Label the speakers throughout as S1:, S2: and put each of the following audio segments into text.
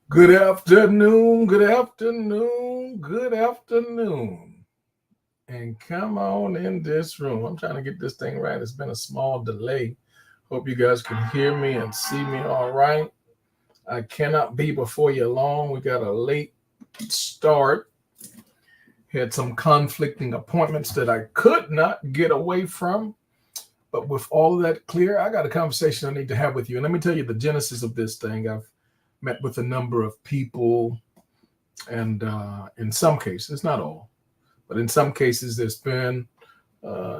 S1: Good afternoon, good afternoon, good afternoon. And come on in this room. I'm trying to get this thing right. It's been a small delay. Hope you guys can hear me and see me all right. I cannot be before you long. We got a late start. Had some conflicting appointments that I could not get away from. But with all of that clear, I got a conversation I need to have with you. And let me tell you the genesis of this thing. I've met with a number of people, and in some cases, not all, but in some cases, there's been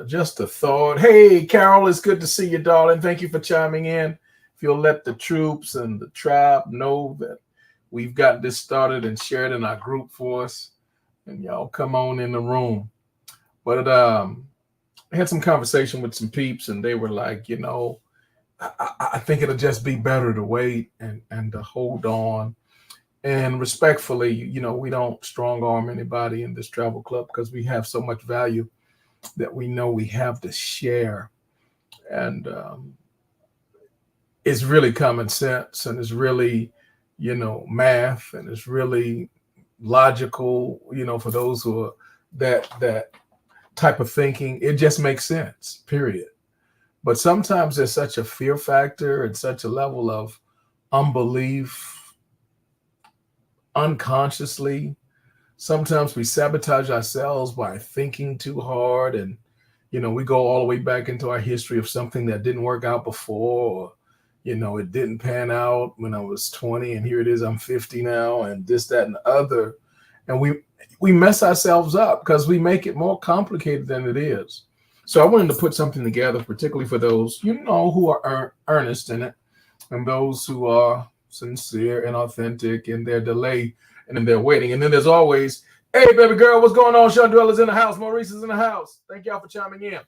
S1: just a thought. Hey, Carol, it's good to see you, darling. Thank you for chiming in. If you'll let the troops and the tribe know that we've got this started and shared in our group for us, and y'all come on in the room. But I had some conversation with some peeps, and they were like, I think it'll just be better to wait and to hold on. And respectfully, we don't strong arm anybody in this travel club because we have so much value that we know we have to share. And it's really common sense, and it's really, math, and it's really logical, for those who are that type of thinking. It just makes sense, period. But sometimes there's such a fear factor and such a level of unbelief unconsciously. Sometimes we sabotage ourselves by thinking too hard. And, we go all the way back into our history of something that didn't work out before, or, it didn't pan out when I was 20, and here it is, I'm 50 now, and this, that, and the other. And we mess ourselves up because we make it more complicated than it is. So I wanted to put something together, particularly for those, who are earnest in it, and those who are sincere and authentic in their delay and in their waiting. And then there's always, hey, baby girl, what's going on? Chandrella's in the house. Maurice is in the house. Thank y'all for chiming in.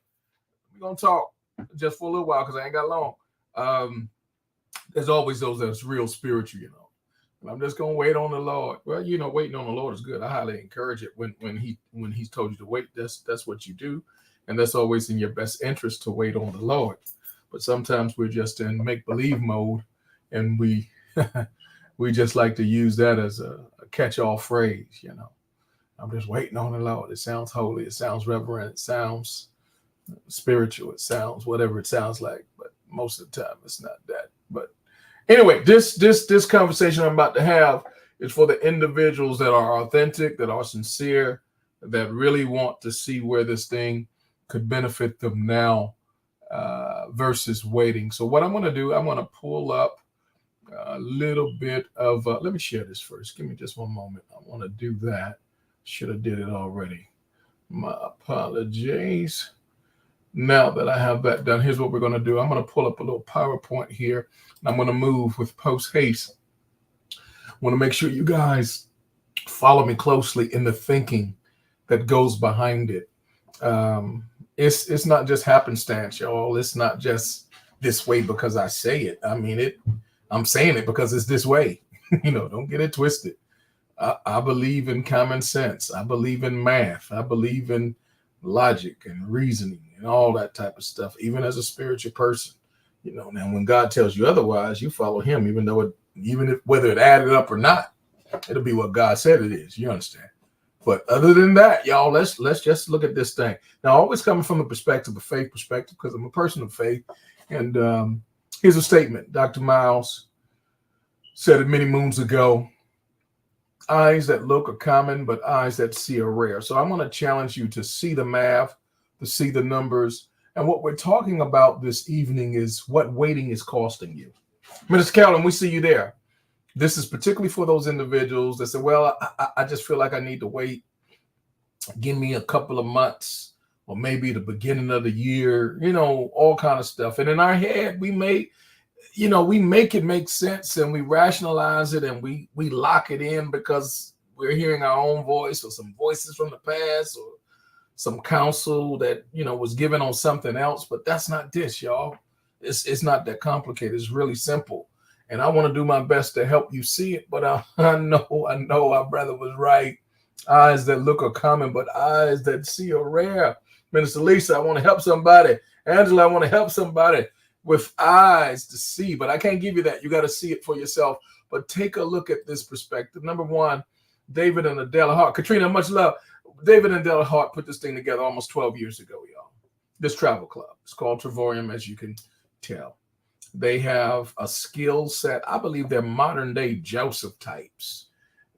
S1: We're going to talk just for a little while because I ain't got long. There's always those that's real spiritual, And I'm just gonna wait on the Lord. Well, waiting on the Lord is good. I highly encourage it when He's told you to wait. That's what you do, and that's always in your best interest to wait on the Lord. But sometimes we're just in make believe mode, and we we just like to use that as a catch all phrase. I'm just waiting on the Lord. It sounds holy. It sounds reverent. It sounds spiritual. It sounds whatever it sounds like. But most of the time, it's not that. But anyway, this conversation I'm about to have is for the individuals that are authentic, that are sincere, that really want to see where this thing could benefit them now versus waiting. So what I'm going to do, I'm going to pull up a little bit of, let me share this first. Give me just one moment. I want to do that. Should have did it already. My apologies. Now that I have that done, here's what we're going to do. I'm going to pull up a little PowerPoint here. And I'm going to move with post haste. I want to make sure you guys follow me closely in the thinking that goes behind it. It's not just happenstance, y'all. It's not just this way because I say it. I mean, I'm saying it because it's this way. Don't get it twisted. I believe in common sense. I believe in math. I believe in logic and reasoning and all that type of stuff, even as a spiritual person. Now when God tells you otherwise, you follow Him, even if whether it added up or not, it'll be what God said it is. You understand? But other than that, y'all, let's just look at this thing. Now, always coming from a perspective of faith, because I'm a person of faith. And here's a statement. Dr. Miles said it many moons ago. Eyes that look are common, but eyes that see are rare. So I'm going to challenge you to see the math, to see the numbers. And what we're talking about this evening is what waiting is costing you. Minister Carolyn, we see you there. This is particularly for those individuals that say, well, I just feel like I need to wait. Give me a couple of months or maybe the beginning of the year, all kind of stuff. And in our head, we make it make sense and we rationalize it and we lock it in because we're hearing our own voice or some voices from the past or some counsel that, was given on something else. But that's not this, y'all. It's not that complicated. It's really simple. And I want to do my best to help you see it. But I know our brother was right. Eyes that look are common, but eyes that see are rare. Minister Lisa, I want to help somebody. Angela, I want to help somebody with eyes to see, but I can't give you that. You got to see it for yourself. But take a look at this perspective. Number one, David and Adela Hart. Katrina, much love. David and Adela Hart put this thing together almost 12 years ago, y'all. This travel club. It's called Travorium, as you can tell. They have a skill set. I believe they're modern day Joseph types.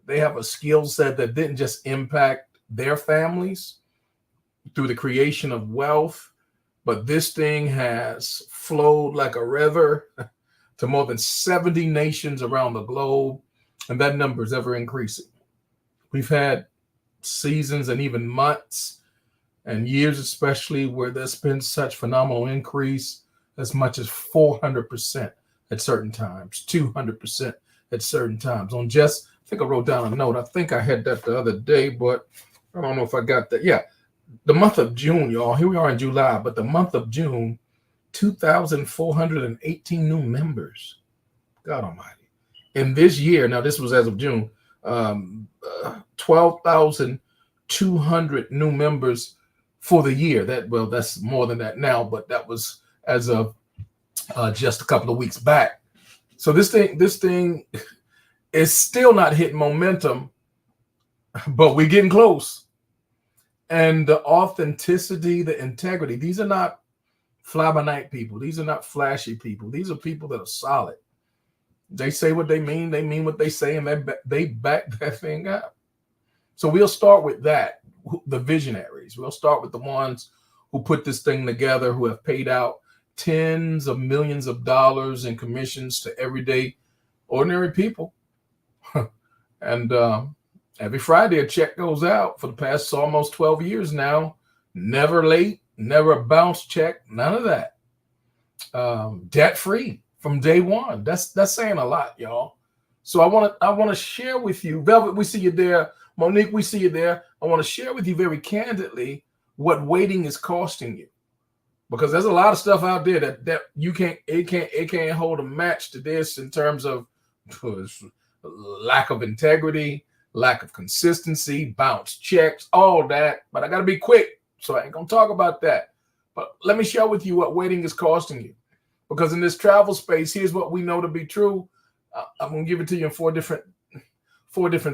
S1: They have a skill set that didn't just impact their families through the creation of wealth, but this thing has flowed like a river to more than 70 nations around the globe, and that number is ever increasing. We've had seasons and even months and years especially where there's been such phenomenal increase, as much as 400% at certain times, 200% at certain times. On just, I think I wrote down a note. I think I had that the other day, but I don't know if I got that. Yeah, the month of June, y'all. Here we are in July, but the month of June, 2,418 new members. God Almighty. In this year, now this was as of June, 12,200 new members for the year. That's more than that now, but that was as of just a couple of weeks back. So this thing is still not hitting momentum, but we're getting close. And the authenticity, the integrity, these are not fly-by-night people. These are not flashy people. These are people that are solid. They say what they mean what they say, and they back that thing up. So we'll start with that, the visionaries. We'll start with the ones who put this thing together, who have paid out tens of millions of dollars in commissions to everyday, ordinary people. And every Friday, a check goes out for the past almost 12 years now. Never late, never a bounce check, none of that. Debt-free from day one. That's saying a lot, y'all. So I want to share with you, Velvet, we see you there. Monique, we see you there. I want to share with you very candidly what waiting is costing you. Because there's a lot of stuff out there that it can't hold a match to this in terms of lack of integrity, lack of consistency, bounce checks, all that. But I got to be quick, so I ain't going to talk about that. But let me share with you what waiting is costing you. Because in this travel space, here's what we know to be true. I'm going to give it to you in four different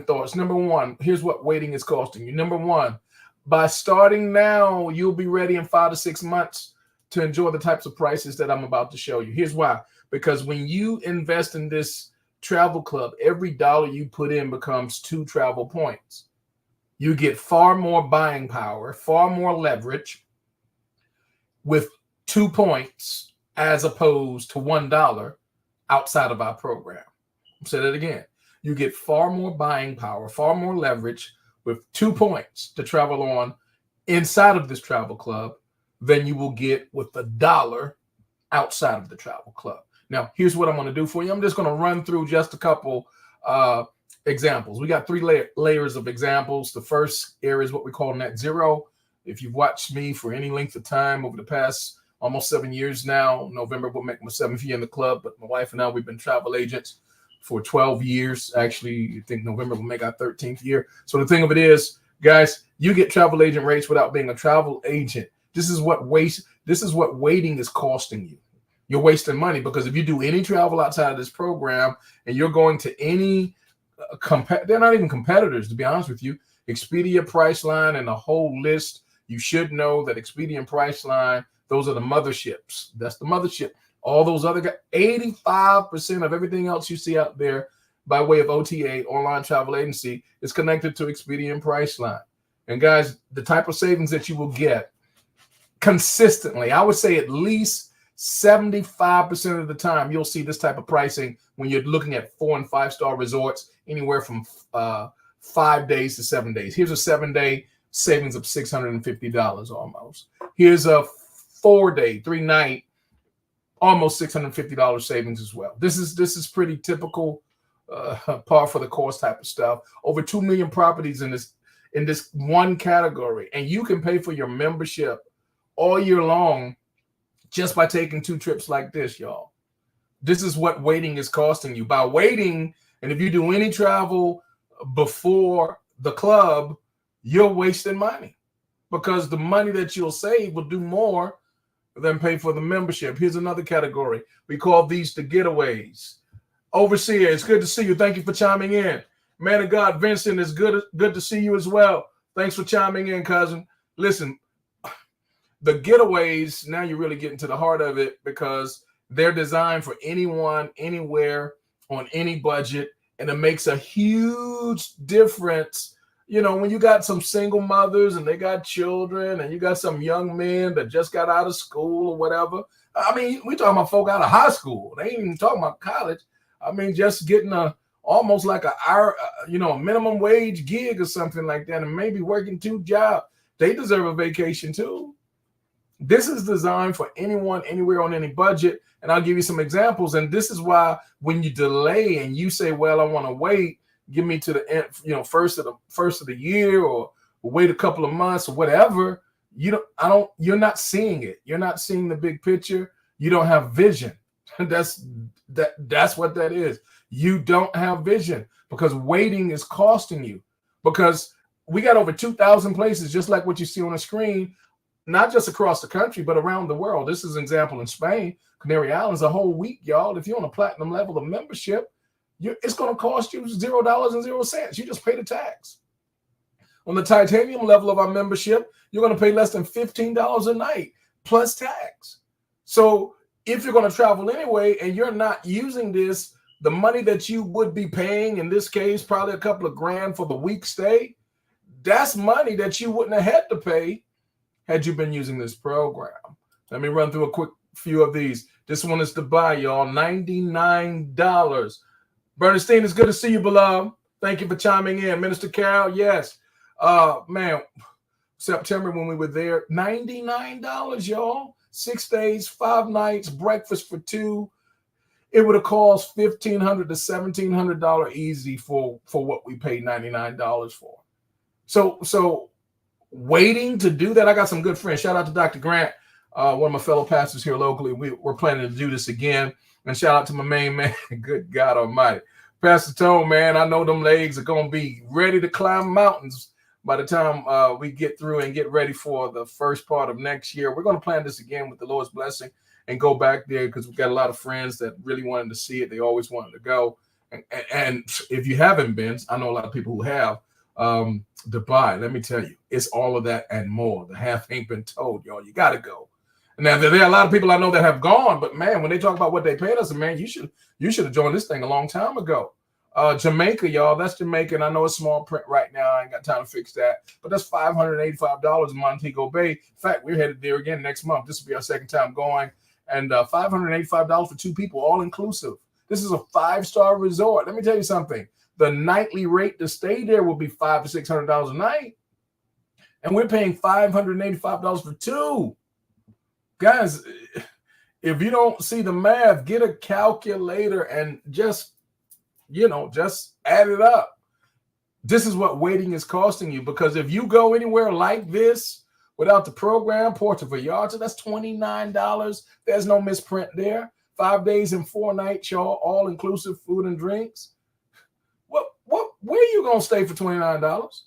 S1: thoughts. Number one, here's what waiting is costing you. Number one, by starting now, you'll be ready in 5 to 6 months to enjoy the types of prices that I'm about to show you. Here's why. Because when you invest in this travel club, every dollar you put in becomes 2 travel points. You get far more buying power, far more leverage with 2 points as opposed to $1 outside of our program. I'll say that again. You get far more buying power, far more leverage with 2 points to travel on inside of this travel club than you will get with $1 outside of the travel club. Now, here's what I'm going to do for you. I'm just going to run through just a couple examples. We got 3 layers of examples. The first area is what we call net zero. If you've watched me for any length of time over the past almost 7 years now, November will make my 7th year in the club, but my wife and I, we've been travel agents for 12 years. Actually, I think November will make our 13th year. So the thing of it is, guys, you get travel agent rates without being a travel agent. This is what waiting is costing you. You're wasting money, because if you do any travel outside of this program and you're going to any they're not even competitors, to be honest with you, Expedia, Priceline, and the whole list, you should know that Expedia and Priceline, those are the motherships. That's the mothership. All those other guys, 85% of everything else you see out there by way of OTA, online travel agency, is connected to Expedia and Priceline. And guys, the type of savings that you will get consistently, I would say at least 75% of the time, you'll see this type of pricing when you're looking at 4 and 5 star resorts, anywhere from 5 days to 7 days. Here's a 7-day savings of $650 almost. Here's a 4-day, 3-night, almost $650 savings as well. This is pretty typical, par for the course type of stuff. Over 2 million properties in this one category, and you can pay for your membership all year long just by taking 2 trips like this, y'all. This is what waiting is costing you. By waiting, and if you do any travel before the club, you're wasting money, because the money that you'll save will do more than pay for the membership. Here's another category. We call these the getaways. Overseer, it's good to see you. Thank you for chiming in. Man of God, Vincent, it's good to see you as well. Thanks for chiming in, cousin. Listen, the getaways, now you're really getting to the heart of it because they're designed for anyone, anywhere, on any budget, and it makes a huge difference. You know, when you got some single mothers and they got children and you got some young men that just got out of school or whatever. I mean, we talking about folk out of high school. They ain't even talking about college. I mean, just getting almost like a minimum wage gig or something like that and maybe working 2 jobs. They deserve a vacation too. This is designed for anyone, anywhere, on any budget. And I'll give you some examples. And this is why when you delay and you say, well, I want to wait, give me to the end, first of the year, or wait a couple of months or whatever, you're not seeing it. You're not seeing the big picture. You don't have vision. That's what that is. You don't have vision because waiting is costing you, because we got over 2,000 places, just like what you see on the screen, not just across the country, but around the world. This is an example in Spain, Canary Islands, a whole week, y'all. If you're on a platinum level of membership, it's going to cost you $0.00. You just pay the tax. On the titanium level of our membership, you're going to pay less than $15 a night plus tax. So if you're going to travel anyway and you're not using this, the money that you would be paying, in this case, probably a couple of grand for the week stay, that's money that you wouldn't have had to pay had you been using this program. Let me run through a quick few of these. This one is to buy, y'all, $99. Bernstein, it's good to see you, beloved. Thank you for chiming in. Minister Carol, yes. Man, September when we were there, $99, y'all. 6 days, 5 nights, breakfast for 2. It would have cost $1,500 to $1,700 easy for what we paid $99 for. So waiting to do that, I got some good friends. Shout out to Dr. Grant, one of my fellow pastors here locally. We're planning to do this again. And shout out to my main man, good God Almighty. Pastor Tone, man, I know them legs are going to be ready to climb mountains by the time we get through and get ready for the first part of next year. We're going to plan this again with the Lord's blessing and go back there because we've got a lot of friends that really wanted to see it. They always wanted to go. And if you haven't been, I know a lot of people who have, Dubai, let me tell you, it's all of that and more. The half ain't been told, y'all. You got to go. Now, there are a lot of people I know that have gone, but man, when they talk about what they paid us, man, you should have joined this thing a long time ago. Jamaica, y'all, that's Jamaica. And I know it's small print right now. I ain't got time to fix that, but that's $585 in Montego Bay. In fact, we're headed there again next month. This will be our second time going, and $585 for 2 people, all inclusive. This is a 5-star resort. Let me tell you something. The nightly rate to stay there will be $500 to $600 a night, and we're paying $585 for 2. Guys, if you don't see the math, get a calculator and just add it up. This is what waiting is costing you, because if you go anywhere like this without the program, Puerto Vallarta, that's $29. There's no misprint there. 5 days and 4 nights, y'all, all inclusive food and drinks. Where are you going to stay for $29?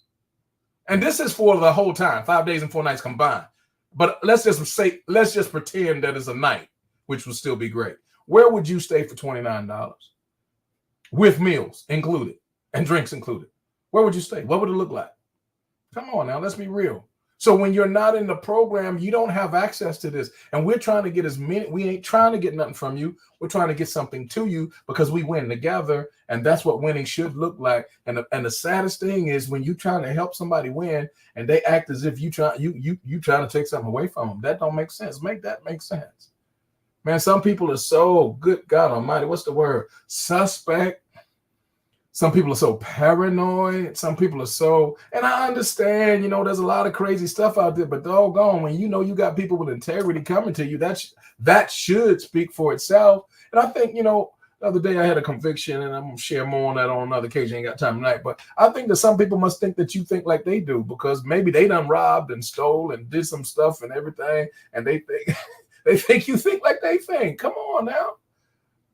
S1: And this is for the whole time, 5 days and 4 nights combined. But let's just pretend that it's a night, which would still be great. Where would you stay for $29 with meals included and drinks included? Where would you stay? What would it look like? Come on now, let's be real. So when you're not in the program, you don't have access to this. And we're trying to get we ain't trying to get nothing from you. We're trying to get something to you because we win together. And that's what winning should look like. And the saddest thing is when you're trying to help somebody win and they act as if you trying to take something away from them. That don't make sense. Make that make sense. Man, some people are so, good God Almighty, what's the word? Suspect. Some people are so paranoid. Some people are so, and I understand, there's a lot of crazy stuff out there, but doggone, when you got people with integrity coming to you, that should speak for itself. And I think, the other day I had a conviction, and I'm going to share more on that on another occasion. Ain't got time tonight, but I think that some people must think that you think like they do, because maybe they done robbed and stole and did some stuff and everything, and they think they think you think like they think. Come on now.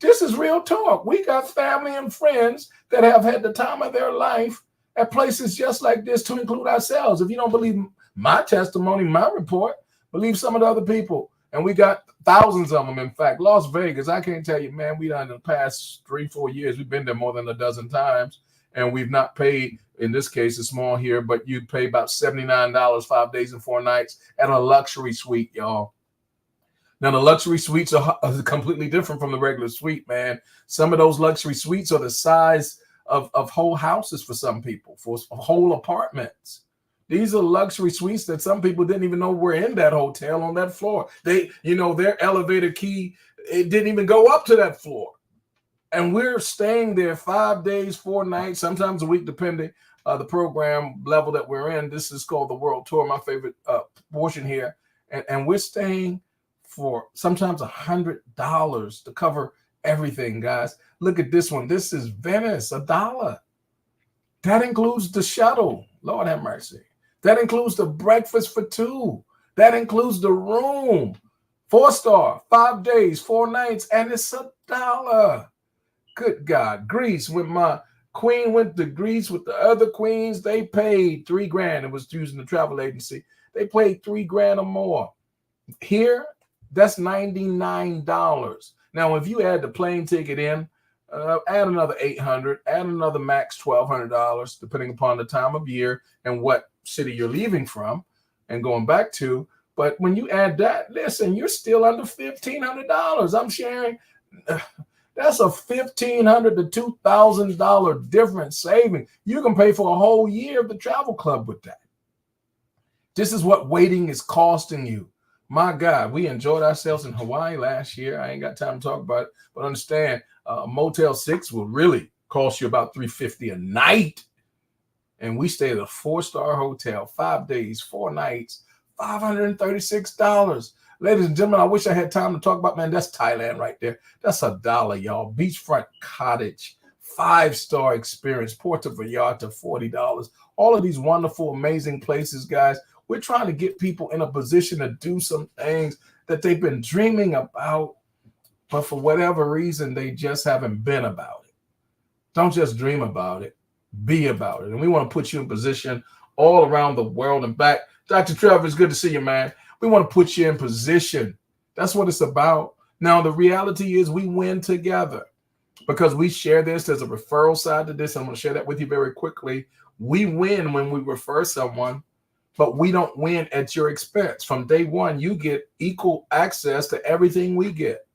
S1: This is real talk. We got family and friends that have had the time of their life at places just like this, to include ourselves. If you don't believe my testimony, my report, believe some of the other people. And we got thousands of them. In fact, Las Vegas, I can't tell you, man, we done in the past 3-4 years, we've been there more than a dozen times. And we've not paid, in this case, it's small here, but you'd pay about $79 5 days and 4 nights at a luxury suite, y'all. Now, the luxury suites are completely different from the regular suite, man. Some of those luxury suites are the size of whole houses for some people, for whole apartments. These are luxury suites that some people didn't even know were in that hotel on that floor. They, their elevator key, it didn't even go up to that floor. And we're staying there 5 days, 4 nights, sometimes a week, depending the program level that we're in. This is called the World Tour, my favorite portion here. And we're staying for sometimes $100 to cover everything, guys. Look at this one. This is Venice, $1. That includes the shuttle. Lord have mercy. That includes the breakfast for 2. That includes the room. 4-star, 5 days, 4 nights, and it's $1. Good God. Greece, when my queen went to Greece with the other queens, they paid $3,000. It was using the travel agency. They paid $3,000 or more. Here, that's $99. Now, if you add the plane ticket in, add another $800, add another max $1,200, depending upon the time of year and what city you're leaving from and going back to. But when you add that, listen, you're still under $1,500. I'm sharing. That's a $1,500 to $2,000 difference saving. You can pay for a whole year of the travel club with that. This is what waiting is costing you. My God, we enjoyed ourselves in Hawaii last year. I ain't got time to talk about it, but understand, Motel 6 will really cost you about $350 a night. And we stayed at a 4-star hotel, 5 days, 4 nights, $536. Ladies and gentlemen, I wish I had time to talk about, man, that's Thailand right there. That's $1, y'all. Beachfront cottage, 5-star experience, Puerto Vallarta, $40. All of these wonderful, amazing places, guys. We're trying to get people in a position to do some things that they've been dreaming about, but for whatever reason, they just haven't been about it. Don't just dream about it, be about it. And we want to put you in position all around the world and back. Dr. Trevor, it's good to see you, man. We want to put you in position. That's what it's about. Now, the reality is we win together because we share this. There's a referral side to this. I'm going to share that with you very quickly. We win when we refer someone, but we don't win at your expense. From day one, you get equal access to everything we get.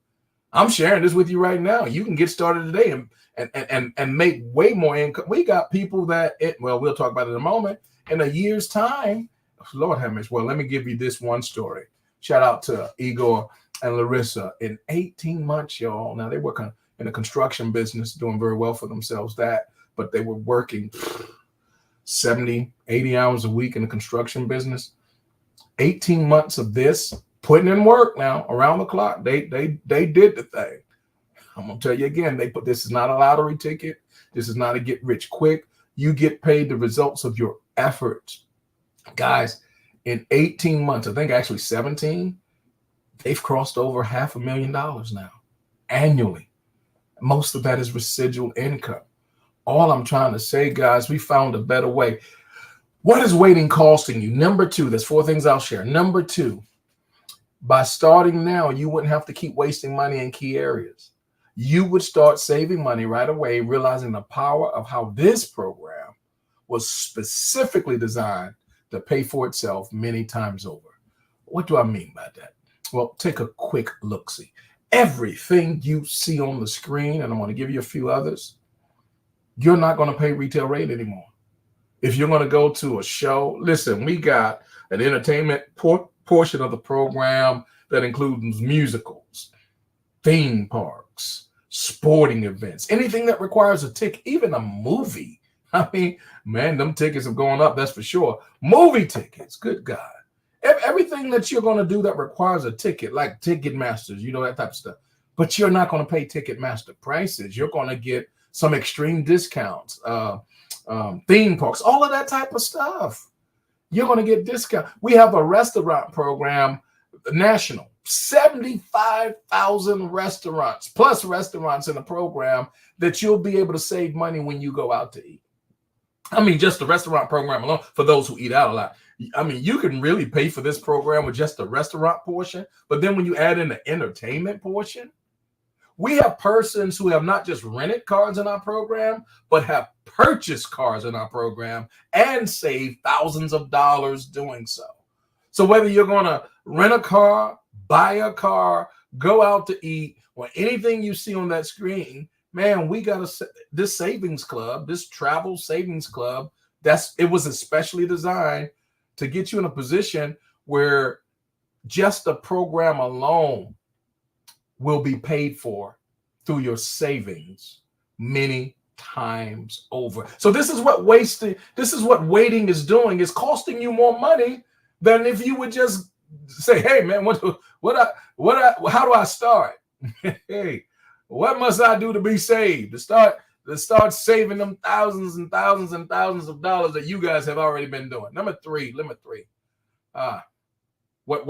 S1: I'm sharing this with you right now. You can get started today and make way more income. We got people that, we'll talk about it in a moment. In a year's time, Lord have mercy. Well, let me give you this one story. Shout out to Igor and Larissa. In 18 months, y'all. Now, they work in the construction business, doing very well for themselves, but they were working 70, 80 hours a week in the construction business. 18 months of this, putting in work now around the clock. They did the thing. I'm going to tell you again, this is not a lottery ticket. This is not a get rich quick. You get paid the results of your efforts. Guys, in 18 months, I think actually 17, they've crossed over $500,000 now annually. Most of that is residual income. All I'm trying to say, guys, we found a better way. What is waiting costing you? Number 2, there's 4 things I'll share. Number 2, by starting now, you wouldn't have to keep wasting money in key areas. You would start saving money right away, realizing the power of how this program was specifically designed to pay for itself many times over. What do I mean by that? Well, take a quick look-see. Everything you see on the screen, and I'm going to give you a few others, you're not going to pay retail rate anymore. If you're going to go to a show, listen, we got an entertainment portion of the program that includes musicals, theme parks, sporting events, anything that requires a ticket, even a movie. I mean, man, them tickets have gone up, that's for sure. Movie tickets, good God. Everything that you're going to do that requires a ticket, like Ticketmasters, that type of stuff. But you're not going to pay Ticketmaster prices. You're going to get some extreme discounts, theme parks, all of that type of stuff. You're going to get discount. We have a restaurant program, national, 75,000 restaurants, plus restaurants in the program that you'll be able to save money when you go out to eat. I mean, just the restaurant program alone for those who eat out a lot. I mean, you can really pay for this program with just the restaurant portion. But then when you add in the entertainment portion, we have persons who have not just rented cars in our program, but have purchased cars in our program and saved thousands of dollars doing so. So whether you're going to rent a car, buy a car, go out to eat, or anything you see on that screen, man, we got this savings club, this travel savings club. It was especially designed to get you in a position where just the program alone will be paid for through your savings many times over. So this is what waiting is doing. It's costing you more money than if you would just say, "Hey, man, how do I start? Hey, what must I do to be saved? To start saving them thousands and thousands and thousands of dollars that you guys have already been doing." Limit three. What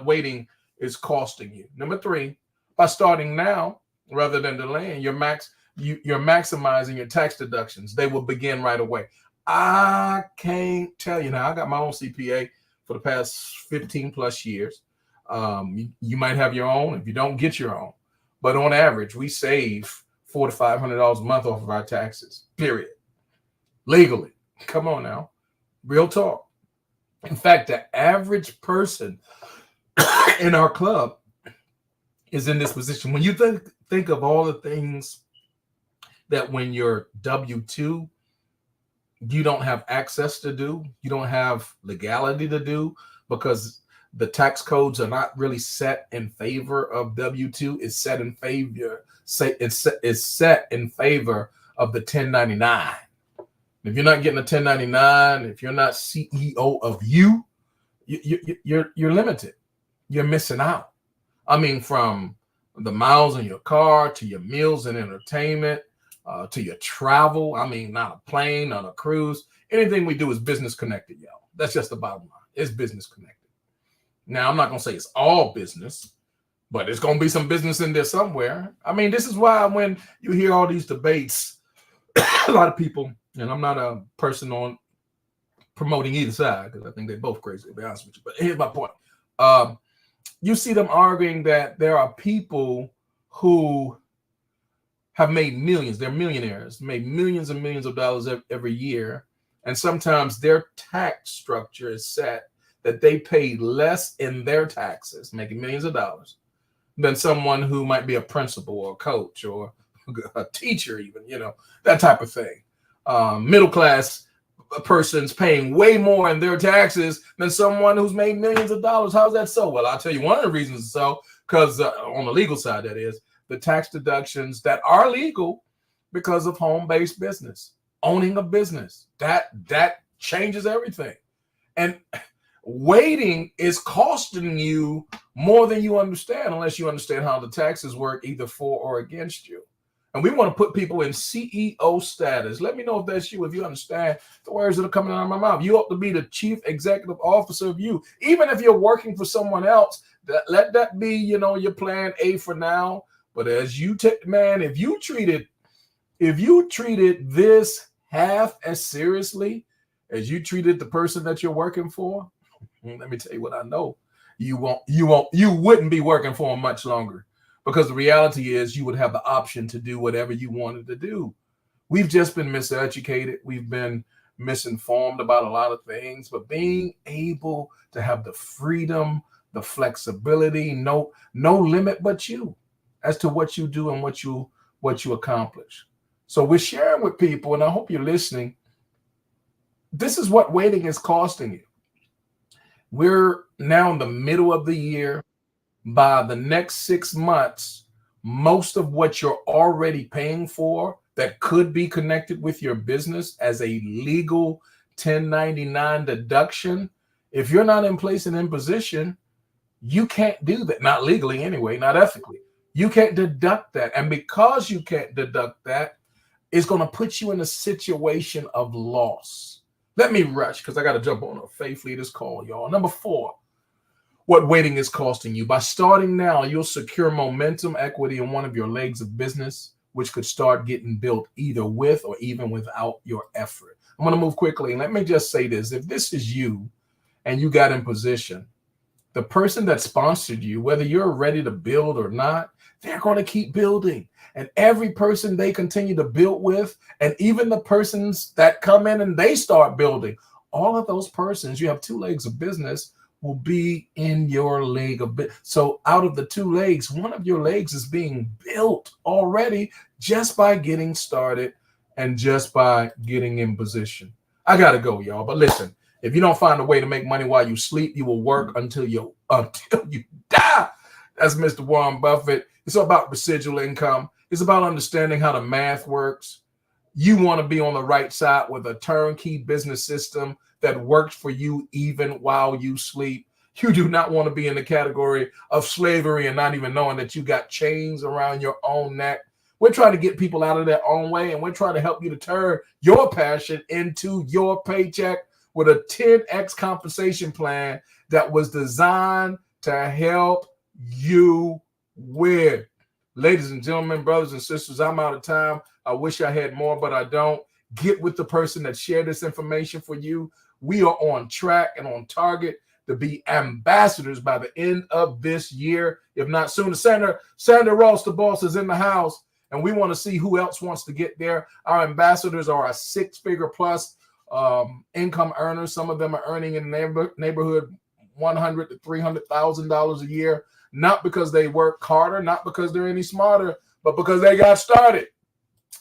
S1: waiting is costing you. Number 3, by starting now rather than delaying, you're maximizing your tax deductions. They will begin right away. I can't tell you now. I got my own CPA for the past 15 plus years. You might have your own if you don't get your own, but on average, we save $400 to $500 a month off of our taxes. Period. Legally. Come on now. Real talk. In fact, the average person in our club is in this position. When you think of all the things that when you're W-2, you don't have access to do, you don't have legality to do, because the tax codes are not really set in favor of W-2. It's set in favor of the 1099. If you're not getting a 1099, if you're not CEO of you're limited. You're missing out. I mean, from the miles in your car to your meals and entertainment, to your travel. I mean, not a plane, not a cruise. Anything we do is business connected, y'all. That's just the bottom line. It's business connected. Now, I'm not going to say it's all business, but it's going to be some business in there somewhere. I mean, this is why when you hear all these debates, a lot of people, and I'm not a person on promoting either side because I think they're both crazy, to be honest with you. But here's my point. You see them arguing that there are people who have made millions. They're millionaires, made millions and millions of dollars every year. And sometimes their tax structure is set that they pay less in their taxes, making millions of dollars, than someone who might be a principal or a coach or a teacher, even, that type of thing. Middle class person's paying way more in their taxes than someone who's made millions of dollars. How's that so? Well, I'll tell you one of the reasons so, because on the legal side, that is, the tax deductions that are legal because of home-based business, owning a business, that changes everything. And waiting is costing you more than you understand, unless you understand how the taxes work either for or against you. And we want to put people in CEO status. Let me know if that's you, if you understand the words that are coming out of my mouth. You ought to be the chief executive officer of you. Even if you're working for someone else, let that be, your plan A for now. But as you if you treated this half as seriously as you treated the person that you're working for, let me tell you what I know. You wouldn't be working for them much longer. Because the reality is you would have the option to do whatever you wanted to do. We've just been miseducated. We've been misinformed about a lot of things. But being able to have the freedom, the flexibility, no limit but you as to what you do and what you accomplish. So we're sharing with people, and I hope you're listening. This is what waiting is costing you. We're now in the middle of the year. By the next 6 months, most of what you're already paying for that could be connected with your business as a legal 1099 deduction, if you're not in place and in position, you can't do that. Not legally anyway, not ethically. You can't deduct that. And because you can't deduct that, it's going to put you in a situation of loss. Let me rush because I got to jump on a Faith Leaders call, y'all. Number 4. What waiting is costing you. By starting now, you'll secure momentum, equity in one of your legs of business, which could start getting built either with or even without your effort. I'm going to move quickly. And let me just say this. If this is you and you got in position, the person that sponsored you, whether you're ready to build or not, they're going to keep building. And every person they continue to build with, and even the persons that come in and they start building, all of those persons, you have two legs of business, will be in your leg of business. So out of the two legs, one of your legs is being built already just by getting started and just by getting in position. I got to go, y'all. But listen, if you don't find a way to make money while you sleep, you will work until you die. That's Mr. Warren Buffett. It's all about residual income. It's about understanding how the math works. You want to be on the right side with a turnkey business system that works for you even while you sleep. You do not want to be in the category of slavery and not even knowing that you got chains around your own neck. We're trying to get people out of their own way, and we're trying to help you to turn your passion into your paycheck with a 10x compensation plan that was designed to help you win. Ladies and gentlemen, brothers and sisters, I'm out of time. I wish I had more, but I don't. Get with the person that shared this information for you. We are on track and on target to be ambassadors by the end of this year, if not sooner. Sandra Ross, the boss, is in the house, and we want to see who else wants to get there. Our ambassadors are a six-figure plus income earners. Some of them are earning in the neighborhood $100,000 to $300,000 a year, not because they work harder, not because they're any smarter, but because they got started.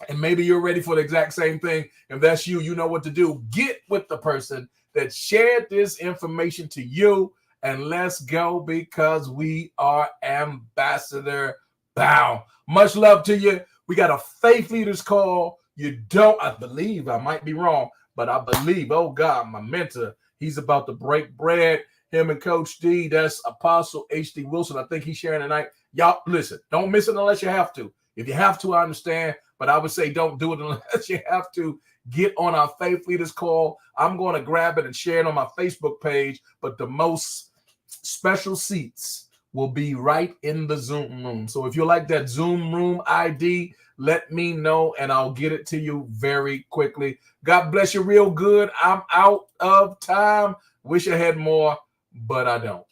S1: And maybe you're ready for the exact same thing. If that's you, you know what to do. Get with the person that shared this information to you, and let's go, because we are ambassador bound. Much love to you. We got a faith leaders call. I believe, I might be wrong, but I believe, oh God, my mentor, he's about to break bread. Him and Coach D, that's Apostle H.D. Wilson. I think he's sharing tonight. Y'all, listen, don't miss it unless you have to. If you have to, I understand, but I would say don't do it unless you have to. Get on our Faith Leaders call. I'm going to grab it and share it on my Facebook page, but the most special seats will be right in the Zoom room. So if you like that Zoom room ID, let me know, and I'll get it to you very quickly. God bless you real good. I'm out of time. Wish I had more, but I don't.